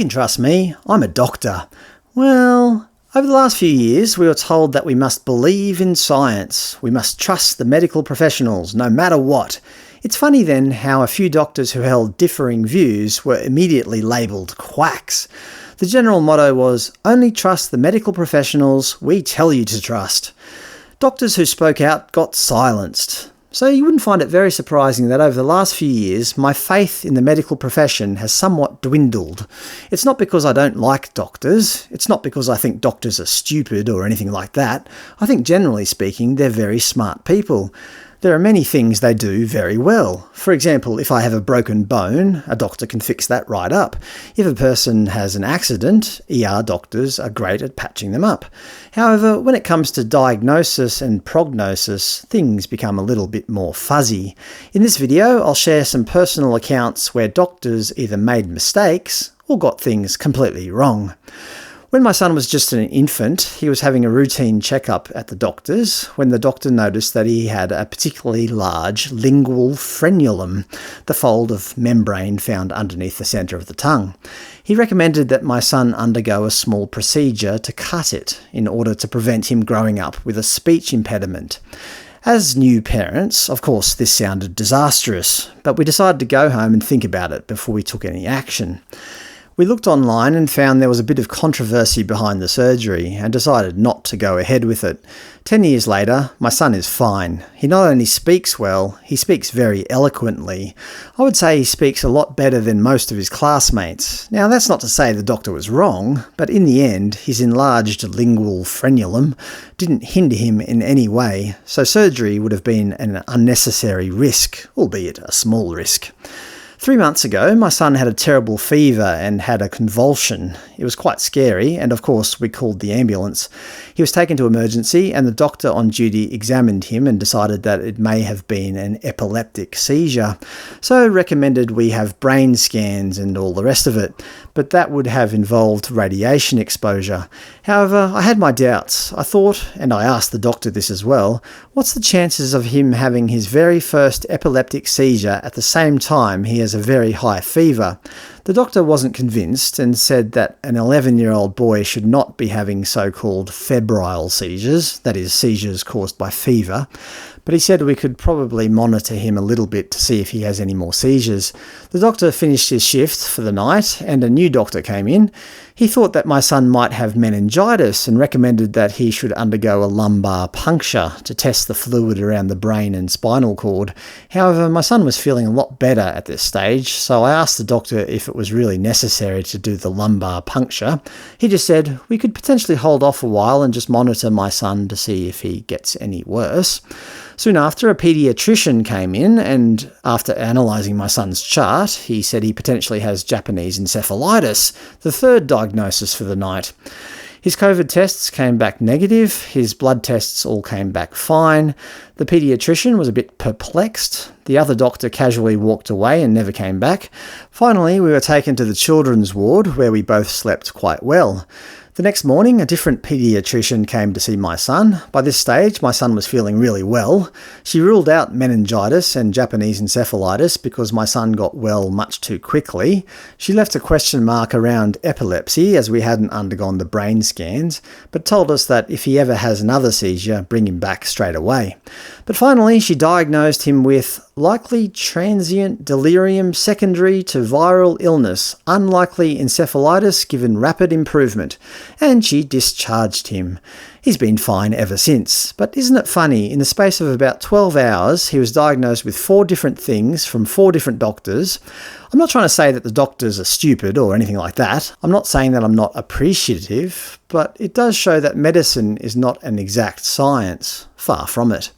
can trust me, I'm a doctor. Well, over the last few years, we were told that we must believe in science. We must trust the medical professionals, no matter what. It's funny then how a few doctors who held differing views were immediately labelled quacks. The general motto was, only trust the medical professionals we tell you to trust. Doctors who spoke out got silenced. So you wouldn't find it very surprising that over the last few years, my faith in the medical profession has somewhat dwindled. It's not because I don't like doctors. It's not because I think doctors are stupid or anything like that. I think generally speaking, they're very smart people. There are many things they do very well. For example, if I have a broken bone, a doctor can fix that right up. If a person has an accident, ER doctors are great at patching them up. However, when it comes to diagnosis and prognosis, things become a little bit more fuzzy. In this video, I'll share some personal accounts where doctors either made mistakes or got things completely wrong. When my son was just an infant, he was having a routine checkup at the doctor's when the doctor noticed that he had a particularly large lingual frenulum, the fold of membrane found underneath the centre of the tongue. He recommended that my son undergo a small procedure to cut it in order to prevent him growing up with a speech impediment. As new parents, of course, this sounded disastrous, but we decided to go home and think about it before we took any action. We looked online and found there was a bit of controversy behind the surgery and decided not to go ahead with it. 10 years later, my son is fine. He not only speaks well, he speaks very eloquently. I would say he speaks a lot better than most of his classmates. Now, that's not to say the doctor was wrong, but in the end, his enlarged lingual frenulum didn't hinder him in any way, so surgery would have been an unnecessary risk, albeit a small risk. 3 months ago, my son had a terrible fever and had a convulsion. It was quite scary, and of course we called the ambulance. He was taken to emergency, and the doctor on duty examined him and decided that it may have been an epileptic seizure, so recommended we have brain scans and all the rest of it, but that would have involved radiation exposure. However, I had my doubts. I thought, and I asked the doctor this as well, what's the chances of him having his very first epileptic seizure at the same time he has a very high fever? The doctor wasn't convinced and said that an 11-year-old boy should not be having so-called febrile seizures, that is, seizures caused by fever, but he said we could probably monitor him a little bit to see if he has any more seizures. The doctor finished his shift for the night and a new doctor came in. He thought that my son might have meningitis and recommended that he should undergo a lumbar puncture to test the fluid around the brain and spinal cord. However, my son was feeling a lot better at this stage, so I asked the doctor if it was really necessary to do the lumbar puncture. He just said we could potentially hold off a while and just monitor my son to see if he gets any worse. Soon after, a paediatrician came in, and after analysing my son's chart, he said he potentially has Japanese encephalitis, the third diagnosis for the night. His COVID tests came back negative, his blood tests all came back fine. The paediatrician was a bit perplexed. The other doctor casually walked away and never came back. Finally, we were taken to the children's ward, where we both slept quite well. The next morning, a different paediatrician came to see my son. By this stage, my son was feeling really well. She ruled out meningitis and Japanese encephalitis because my son got well much too quickly. She left a question mark around epilepsy as we hadn't undergone the brain scans, but told us that if he ever has another seizure, bring him back straight away. But finally, she diagnosed him with likely transient delirium secondary to viral illness, unlikely encephalitis given rapid improvement, and she discharged him. He's been fine ever since. But isn't it funny, in the space of about 12 hours, he was diagnosed with 4 different things from 4 different doctors. I'm not trying to say that the doctors are stupid or anything like that. I'm not saying that I'm not appreciative, but it does show that medicine is not an exact science. Far from it.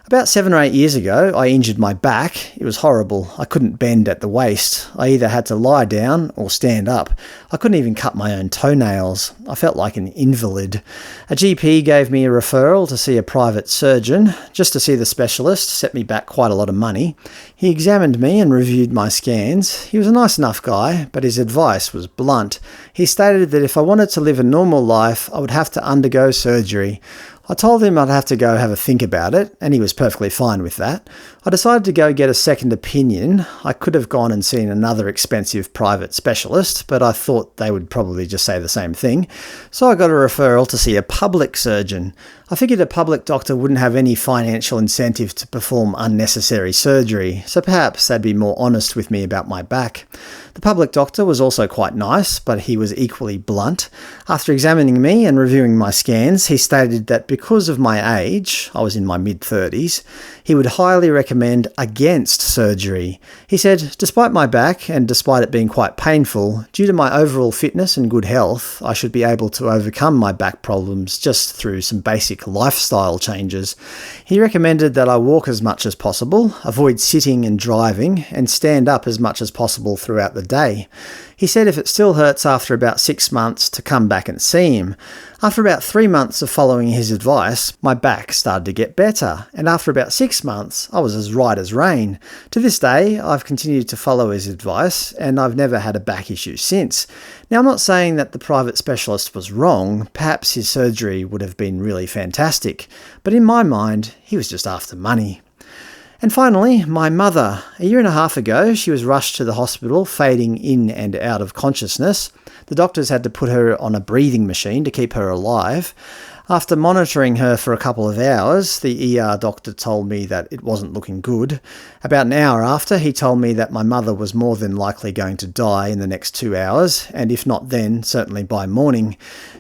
About 7 or 8 years ago, I injured my back. It was horrible. I couldn't bend at the waist. I either had to lie down or stand up. I couldn't even cut my own toenails. I felt like an invalid. A GP gave me a referral to see a private surgeon. Just to see the specialist set me back quite a lot of money. He examined me and reviewed my scans. He was a nice enough guy, but his advice was blunt. He stated that if I wanted to live a normal life, I would have to undergo surgery. I told him I'd have to go have a think about it, and he was perfectly fine with that. I decided to go get a second opinion. I could have gone and seen another expensive private specialist, but I thought they would probably just say the same thing. So I got a referral to see a public surgeon. I figured a public doctor wouldn't have any financial incentive to perform unnecessary surgery, so perhaps they'd be more honest with me about my back. The public doctor was also quite nice, but he was equally blunt. After examining me and reviewing my scans, he stated that because of my age, I was in my mid-30s, he would highly recommend against surgery. He said, despite my back and despite it being quite painful, due to my overall fitness and good health, I should be able to overcome my back problems just through some basic lifestyle changes. He recommended that I walk as much as possible, avoid sitting and driving, and stand up as much as possible throughout the day. He said if it still hurts after about 6 months to come back and see him. After about 3 months of following his advice, my back started to get better, and after about 6 months, I was as right as rain. To this day, I've continued to follow his advice, and I've never had a back issue since. Now, I'm not saying that the private specialist was wrong. Perhaps his surgery would have been really fantastic, but in my mind, he was just after money. And finally, my mother. A year and a half ago, she was rushed to the hospital, fading in and out of consciousness. The doctors had to put her on a breathing machine to keep her alive. After monitoring her for a couple of hours, the ER doctor told me that it wasn't looking good. About an hour after, he told me that my mother was more than likely going to die in the next 2 hours, and if not then, certainly by morning.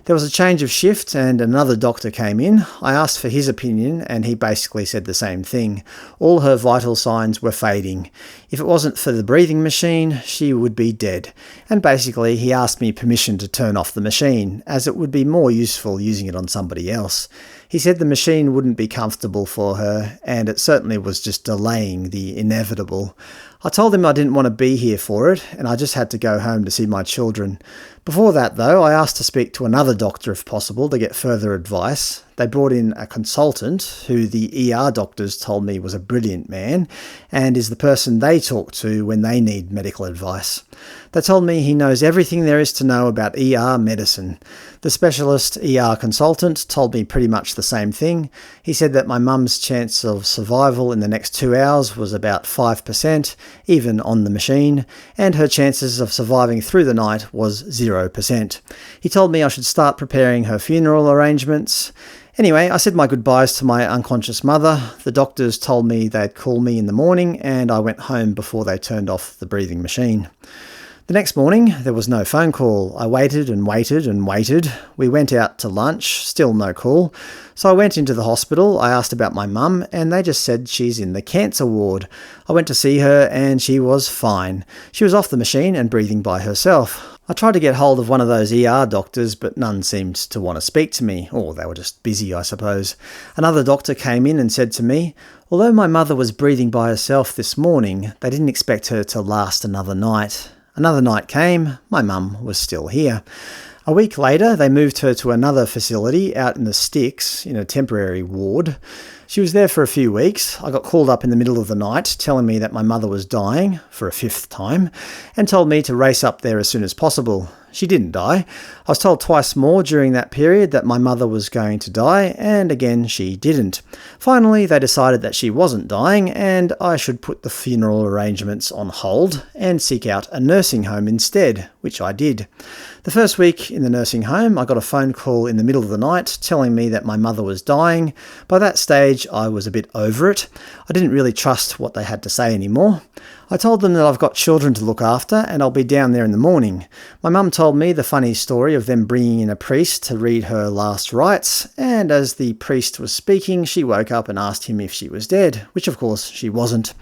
There was a change of shift and another doctor came in. I asked for his opinion and he basically said the same thing. All her vital signs were fading. If it wasn't for the breathing machine, she would be dead. And basically he asked me permission to turn off the machine, as it would be more useful using it on somebody else. He said the machine wouldn't be comfortable for her, and it certainly was just delaying the inevitable. I told him I didn't want to be here for it, and I just had to go home to see my children. Before that, though, I asked to speak to another doctor if possible to get further advice. They brought in a consultant who the ER doctors told me was a brilliant man and is the person they talk to when they need medical advice. They told me he knows everything there is to know about ER medicine. The specialist ER consultant told me pretty much the same thing. He said that my mum's chance of survival in the next 2 hours was about 5%, even on the machine, and her chances of surviving through the night was 0%. He told me I should start preparing her funeral arrangements. Anyway, I said my goodbyes to my unconscious mother. The doctors told me they'd call me in the morning, and I went home before they turned off the breathing machine. The next morning, there was no phone call. I waited and waited and waited. We went out to lunch, still no call. So I went into the hospital, I asked about my mum, and they just said she's in the cancer ward. I went to see her and she was fine. She was off the machine and breathing by herself. I tried to get hold of one of those ER doctors, but none seemed to want to speak to me, or they were just busy, I suppose. Another doctor came in and said to me, although my mother was breathing by herself this morning, they didn't expect her to last another night. Another night came, my mum was still here. A week later, they moved her to another facility out in the sticks in a temporary ward. She was there for a few weeks. I got called up in the middle of the night telling me that my mother was dying, for a 5th time, and told me to race up there as soon as possible. She didn't die. I was told twice more during that period that my mother was going to die, and again she didn't. Finally, they decided that she wasn't dying, and I should put the funeral arrangements on hold and seek out a nursing home instead, which I did. The first week in the nursing home, I got a phone call in the middle of the night telling me that my mother was dying. By that stage, I was a bit over it. I didn't really trust what they had to say anymore. I told them that I've got children to look after and I'll be down there in the morning. My mum told me the funny story of them bringing in a priest to read her last rites, and as the priest was speaking, she woke up and asked him if she was dead, which of course she wasn't.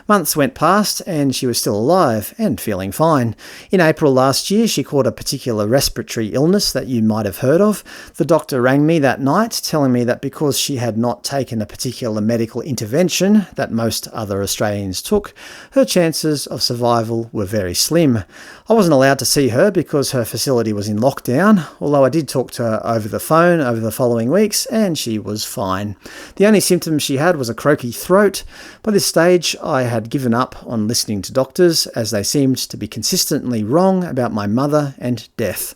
Months went past and she was still alive and feeling fine. In April last year, she caught a particular respiratory illness that you might have heard of. The doctor rang me that night telling me that because she had not taken a particular medical intervention that most other Australians took, her chances of survival were very slim. I wasn't allowed to see her because her facility was in lockdown, although I did talk to her over the phone over the following weeks and she was fine. The only symptoms she had was a croaky throat. By this stage, I had given up on listening to doctors as they seemed to be consistently wrong about my mother and death.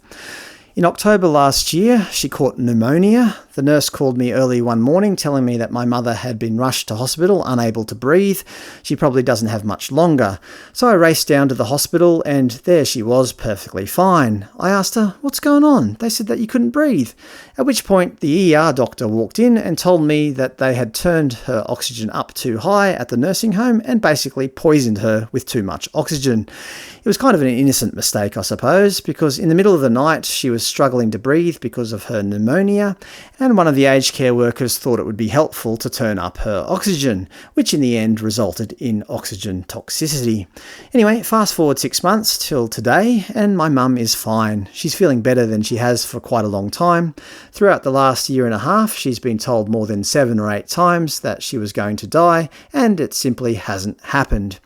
In October last year, she caught pneumonia. The nurse called me early one morning telling me that my mother had been rushed to hospital, unable to breathe. She probably doesn't have much longer. So I raced down to the hospital and there she was, perfectly fine. I asked her, "What's going on?" They said that you couldn't breathe. At which point the ER doctor walked in and told me that they had turned her oxygen up too high at the nursing home and basically poisoned her with too much oxygen. It was kind of an innocent mistake, I suppose, because in the middle of the night she was struggling to breathe because of her pneumonia, and one of the aged care workers thought it would be helpful to turn up her oxygen, which in the end resulted in oxygen toxicity. Anyway, fast forward 6 months till today, and my mum is fine. She's feeling better than she has for quite a long time. Throughout the last year and a half, she's been told more than 7 or 8 times that she was going to die, and it simply hasn't happened.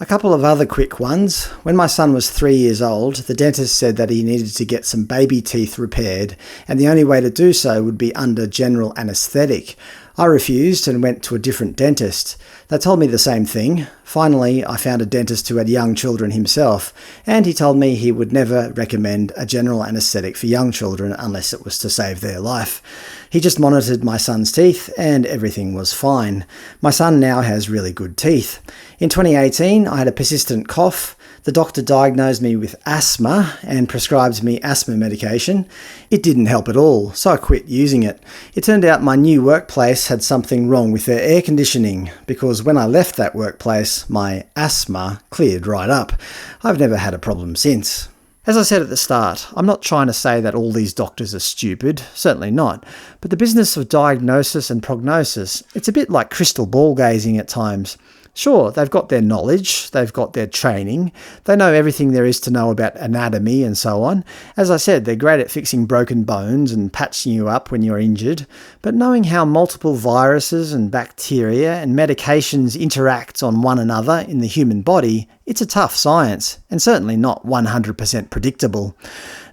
A couple of other quick ones. When my son was 3 years old, the dentist said that he needed to get some baby teeth repaired, and the only way to do so would be under general anaesthetic. I refused and went to a different dentist. They told me the same thing. Finally, I found a dentist who had young children himself, and he told me he would never recommend a general anaesthetic for young children unless it was to save their life. He just monitored my son's teeth and everything was fine. My son now has really good teeth. In 2018, I had a persistent cough. The doctor diagnosed me with asthma and prescribed me asthma medication. It didn't help at all, so I quit using it. It turned out my new workplace had something wrong with their air conditioning, because when I left that workplace, my asthma cleared right up. I've never had a problem since. As I said at the start, I'm not trying to say that all these doctors are stupid, certainly not, but the business of diagnosis and prognosis, it's a bit like crystal ball gazing at times. Sure, they've got their knowledge, they've got their training, they know everything there is to know about anatomy and so on. As I said, they're great at fixing broken bones and patching you up when you're injured, but knowing how multiple viruses and bacteria and medications interact on one another in the human body, it's a tough science, and certainly not 100% predictable.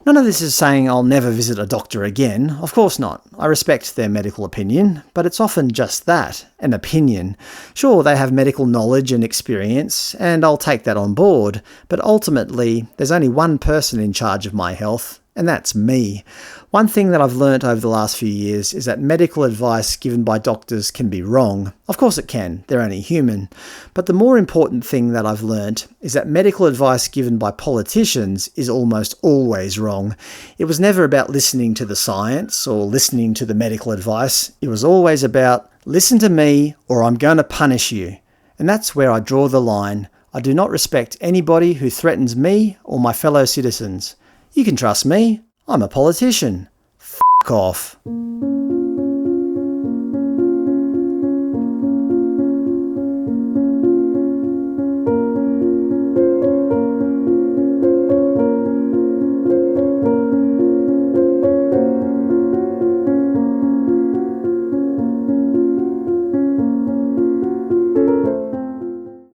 None of this is saying I'll never visit a doctor again. Of course not. I respect their medical opinion, but it's often just that, an opinion. Sure, they have medical knowledge and experience, and I'll take that on board, but ultimately, there's only one person in charge of my health, and that's me. One thing that I've learnt over the last few years is that medical advice given by doctors can be wrong. Of course it can, they're only human. But the more important thing that I've learnt is that medical advice given by politicians is almost always wrong. It was never about listening to the science or listening to the medical advice. It was always about, listen to me or I'm going to punish you. And that's where I draw the line. I do not respect anybody who threatens me or my fellow citizens. You can trust me. I'm a politician. F*** off.